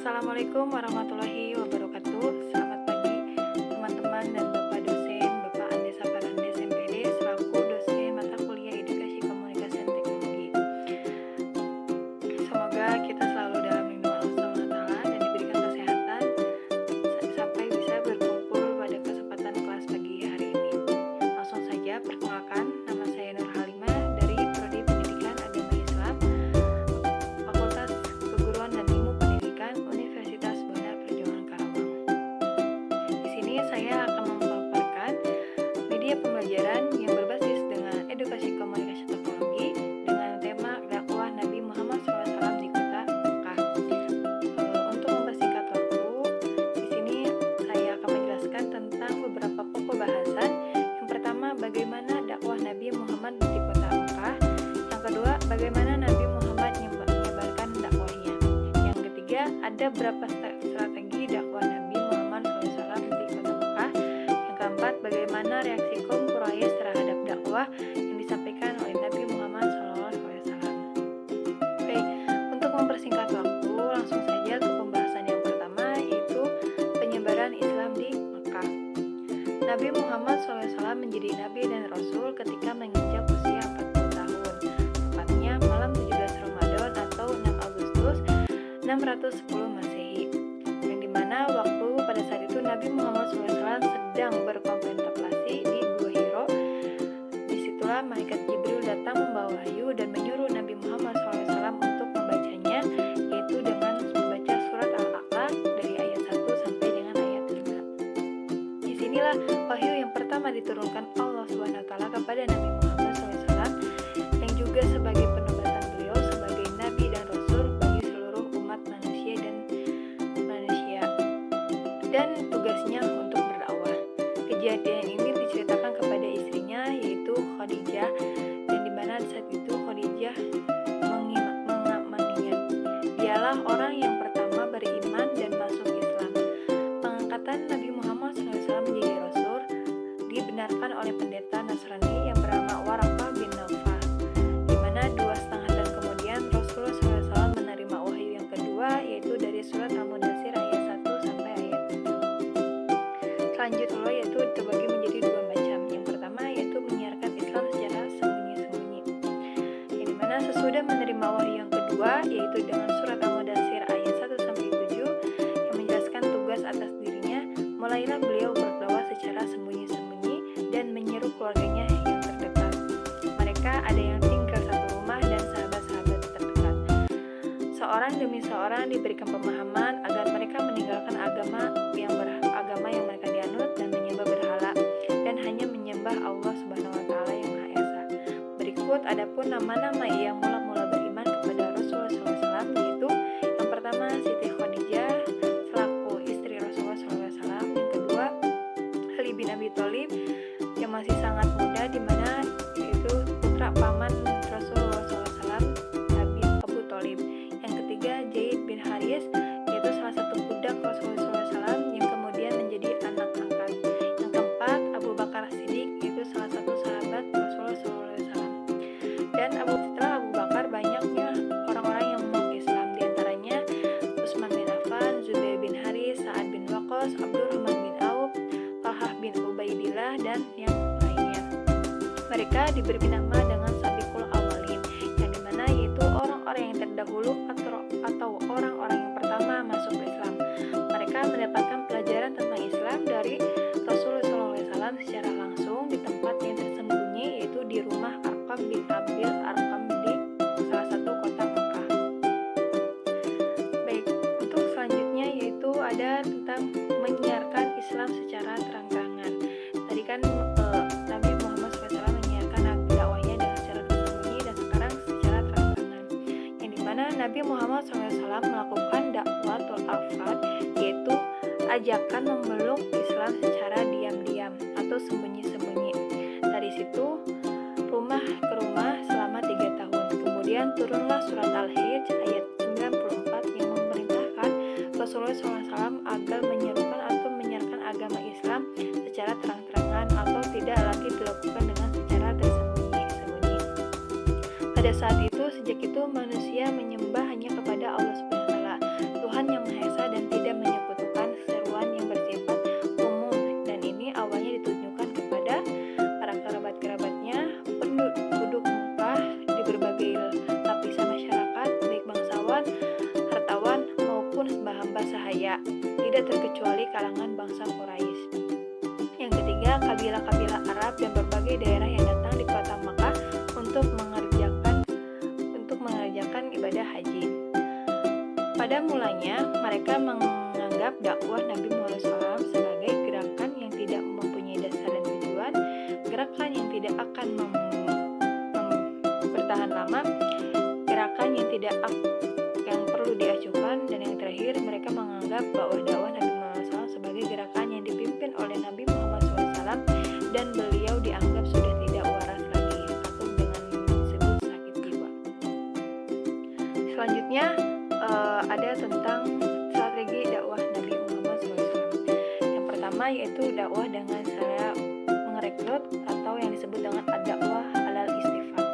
Assalamualaikum warahmatullahi wabarakatuh. Selamat pagi teman-teman dan Bapak dosen, Bapak Andes Aparandes MPD selaku dosen mata kuliah Edukasi Komunikasi dan Teknologi. Semoga kita selalu dalam lindungan Allah SWT dan diberikan kesehatan sampai bisa berkumpul pada kesempatan kelas pagi hari ini. Langsung saja perkenalkan, nama saya Nur Halimah dari Prodi Pendidikan Agama Islam, Fakultas Keguruan dan Ilmu Pendidikan Universitas Banda Perjuangan Karawang. Di sini saya akan memaparkan media pembelajaran yang berbasis dengan edukasi komunikasi teknologi dengan tema dakwah Nabi Muhammad SAW di kota Mekah. Untuk mempersingkat waktu, di sini saya akan menjelaskan tentang beberapa pokok bahasan. Yang pertama, bagaimana dakwah Nabi Muhammad di kota Mekah. Yang kedua, bagaimana Nabi Muhammad menyebarkan dakwahnya. Yang ketiga, ada berapa strategi dakwah Nabi Muhammad SAW di kota Mekah. Yang keempat, bagaimana reaksi kaum Quraisy terhadap dakwah yang disampaikan oleh Nabi Muhammad SAW. Baik, untuk mempersingkat waktu, langsung saja ke pembahasan yang pertama, yaitu penyebaran Islam di Mekah. Nabi Muhammad SAW menjadi Nabi dan Rasul ketika menginjak usia 40 tahun, tepatnya malam 17 Ramadan atau 6 Agustus 610 Masehi, yang dimana waktu pada saat itu Nabi Muhammad SAW sedang berkontemplasi di Gua Hiro. Disitulah malaikat Jibril datang membawa wahyu dan menyuruh Nabi Muhammad SAW untuk membacanya, yaitu dengan membaca surat Al-A'la dari ayat 1 sampai dengan ayat 5. Disinilah wahyu yang pertama diturunkan Allah SWT kepada Nabi Muhammad SAW, yang juga sebagai penobatan beliau sebagai Nabi dan Rasul bagi seluruh umat manusia dan tugasnya untuk berdakwah. Kejadian ini diceritakan kepada istrinya, yaitu Khadijah, dan dimana saat itu Khadijah mengamaninya. Dialah orang yang pertama beriman dan masuk Islam. Pengangkatan Nabi Muhammad SAW menjadi Rasul dibenarkan oleh pendeta Nasrani yang bernama Waraqah bin Nawfal, di mana 2,5 tahun kemudian Rasulullah SAW menerima wahyu yang kedua, yaitu dari surat Al-Mudaththir ayat 1 sampai ayat 7. Selanjutnya yaitu terbagi menjadi dua macam. Yang pertama yaitu menyiarkan Islam secara sembunyi-sembunyi, yang dimana sesudah menerima wahyu yang kedua, yaitu dengan surat Al-Mudaththir ayat 1 sampai 7 yang menjelaskan tugas atas dirinya, mulailah beliau berdakwah secara sembunyi-sembunyi dan menyeru keluarganya yang terdekat. Mereka ada yang tinggal satu rumah dan sahabat-sahabat terdekat. Seorang demi seorang diberikan pemahaman agar mereka meninggalkan agama yang mereka dianut dan menyembah berhala dan hanya menyembah Allah Subhanahu wa taala yang Maha Esa. Berikut adapun nama-nama yang mula-mula beriman kepada Rasulullah SAW, yaitu yang pertama Siti Khadijah selaku istri Rasulullah SAW, yang kedua Ali bin Abi Thalib yang masih sangat muda, di mana yaitu putra paman Rasulullah SAW, Abu Thalib. Yang ketiga Zaid bin Haris, yaitu salah satu budak Rasulullah SAW yang kemudian menjadi anak angkat. Yang keempat Abu Bakar Siddiq, yaitu salah satu sahabat Rasulullah SAW. Dan setelah Abu Bakar banyaknya orang-orang yang memeluk Islam, diantaranya Utsman bin Affan, Zubair bin Haris, Sa'ad bin Waqqas, Abdurrahman bin Auf, Talhah bin Ubaidillah, dan yang lainnya. Mereka diberi nama dengan Sabiqul Awwalin, yang dimana yaitu orang-orang yang terdahulu atau orang-orang yang pertama masuk Islam. Mereka mendapatkan pelajaran tentang Islam dari Rasulullah SAW secara langsung di tempat yang tersembunyi, yaitu di rumah Arqam bin Abil Arqam di salah satu kota Mekah. Baik, untuk selanjutnya yaitu ada tentang menyiarkan Islam secara terang-terangan. Tadi kan Nabi Muhammad SAW menyiarkan dakwahnya dengan secara tersembunyi dan sekarang secara terang-terangan, yang dimana Nabi Muhammad SAW melakukan dakwatul afrad, yaitu ajakan memeluk Islam secara diam-diam atau sembunyi-sembunyi. Dari situ rumah ke rumah selama 3 tahun. Kemudian turunlah surat Al-Hijr ayat 94 yang memerintahkan Rasulullah SAW agar menyerukan atau menyiarkan agama Islam secara terang-terangan atau tidak lagi dilakukan dengan secara tersembunyi-sembunyi. Pada saat itu, sejak itu manusia menyembah hanya kepada Allah Subhanahu wa taala, Tuhan yang Maha Esa kaya, tidak terkecuali kalangan bangsa Quraisy. Yang ketiga, kabilah-kabilah Arab dan berbagai daerah yang datang di kota Makkah untuk mengerjakan ibadah haji. Pada mulanya, mereka menganggap dakwah Nabi Muhammad SAW sebagai gerakan yang tidak mempunyai dasar dan tujuan, gerakan yang tidak akan bertahan lama, gerakan yang perlu diacuhkan, dan yang terakhir, mereka menganggap bahwa dakwah Nabi Muhammad SAW sebagai gerakan yang dipimpin oleh Nabi Muhammad SAW dan beliau dianggap sudah tidak waras lagi atau dengan disebut sakit jiwa. Selanjutnya ada tentang strategi dakwah Nabi Muhammad SAW. Yang pertama yaitu dakwah dengan cara merekrut atau yang disebut dengan dakwah alal istifam,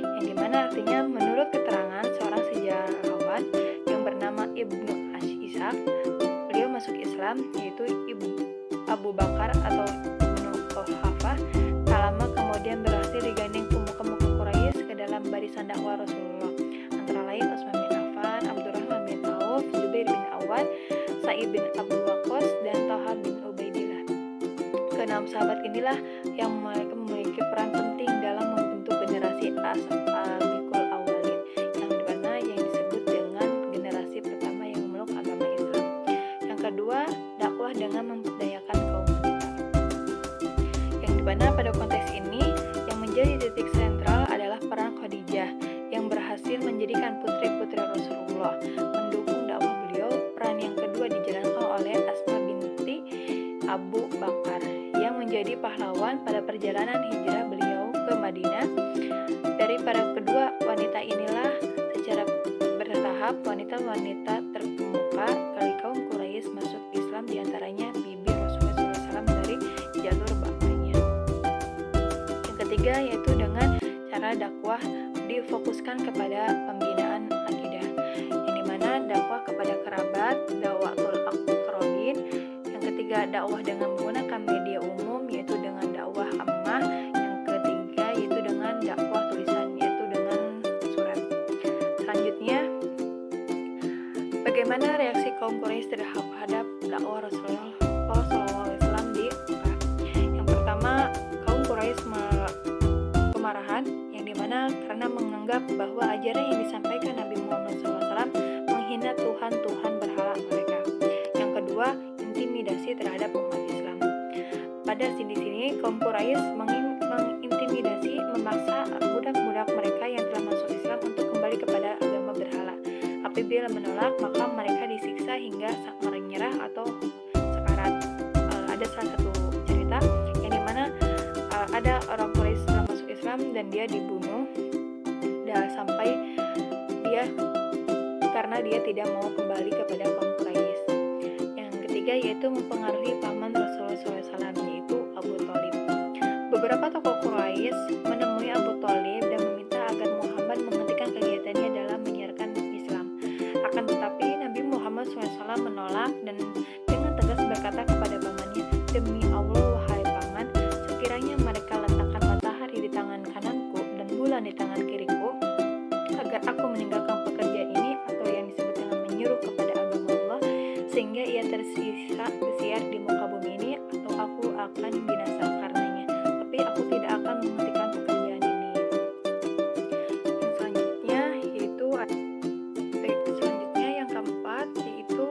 yang dimana artinya menurut keterangan seorang sejarawan yang bernama Ibnu Ishaq, beliau masuk Islam yaitu Abu Bakar atau Ibnu Quhafah tak lama kemudian berhasil digandeng pemuka-pemuka Quraisy ke dalam barisan dakwah Rasulullah, antara lain Utsman bin Affan, Abdurrahman bin Auf, Zubair bin Awad, Sa'id bin Abu Waqqas, dan Thalhah bin Ubaidillah. Keenam sahabat inilah yang mereka memiliki peran penting dalam membentuk generasi as-sabiqul awwalin, yang dimana yang disebut dengan generasi pertama yang memeluk agama Islam. Yang kedua, dakwah dengan memberdayakan kaum wanita, yang dimana pada konteks ini yang menjadi titik sentral adalah peran Khadijah yang berhasil menjadikan putri-putri Rasulullah mendukung dakwah beliau. Peran yang kedua dijalankan oleh Asma binti Abu Bakar yang menjadi pahlawan pada perjalanan hijrah beliau ke Madinah. Dari para kedua wanita inilah secara bertahap wanita-wanita terkemuka dari kaum Quraisy masuk Islam, diantaranya bibi Rasulullah SAW dari jalur bapaknya. Yang ketiga yaitu dengan cara dakwah difokuskan kepada pembinaan akidah, yang dimana dakwah kepada kerabat, dakwatul aqrabin. Yang ketiga, dakwah dengan menggunakan media umum yaitu dengan dakwah ammah. Yang ketiga yaitu dengan dakwah tulisan yaitu dengan surat. Selanjutnya, bagaimana reaksi kaum Quraisy terhadap dakwah Rasulullah SAW di Makkah? Yang pertama, kaum Quraisy kemarahan, yang dimana karena menganggap bahwa ajaran yang disampaikan Nabi Muhammad SAW menghina Tuhan berhala mereka. Yang kedua, intimidasi terhadap umat Islam. Pada sini kaum Quraisy mengintimidasi, memaksa budak-budak mereka yang telah masuk Islam untuk kembali kepada agama berhala. Apabila menolak, maka mereka disiksa hingga menyerah atau sekarat. Ada salah satu cerita yang dimana ada orang Quraisy setelah masuk Islam dan dia dibunuh sampai karena dia tidak mau kembali kepada kaum Quraisy. Yang ketiga yaitu mempengaruhi paman Rasulullah SAW yaitu Abu Thalib. Beberapa tokoh Quraisy menemui Abu Thalib dan meminta agar Muhammad menghentikan kegiatannya dalam menyiarkan Islam. Akan tetapi Nabi Muhammad SAW menolak dan dengan tegas berkata kepada pamannya, "Demi Allah wahai paman, sekiranya mereka letakkan matahari di tangan kananku dan bulan di tangan kiriku agar aku meninggalkan pekerjaan ini atau yang disebut dengan menyuruh kepada agama Allah sehingga ia tersiar di muka bumi ini, atau aku akan binasa karenanya, tapi aku tidak akan menghentikan pekerjaan ini." Selanjutnya yang keempat yaitu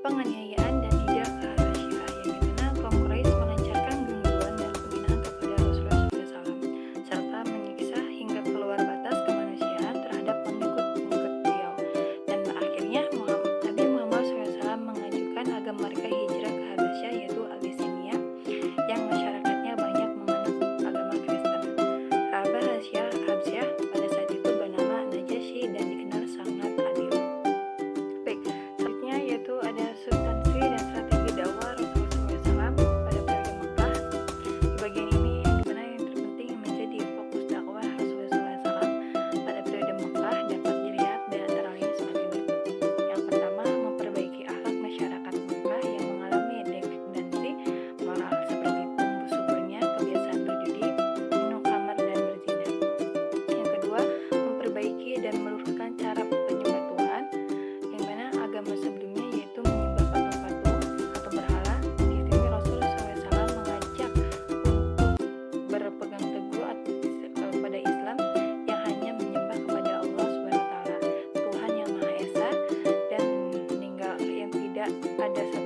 penganiayaan dan hijrah ke Habasyah, yang dimana kaum Quraisy melancarkan gangguan dan penghinaan kepada Rasulullah SAW serta menyiksa hingga keluar batas kemanusiaan terhadap pengikut-pengikut beliau, dan akhirnya Nabi Muhammad SAW mengajukan agar mereka hijrah ke Habasyah yaitu Abyssinia yang masyarakatnya ada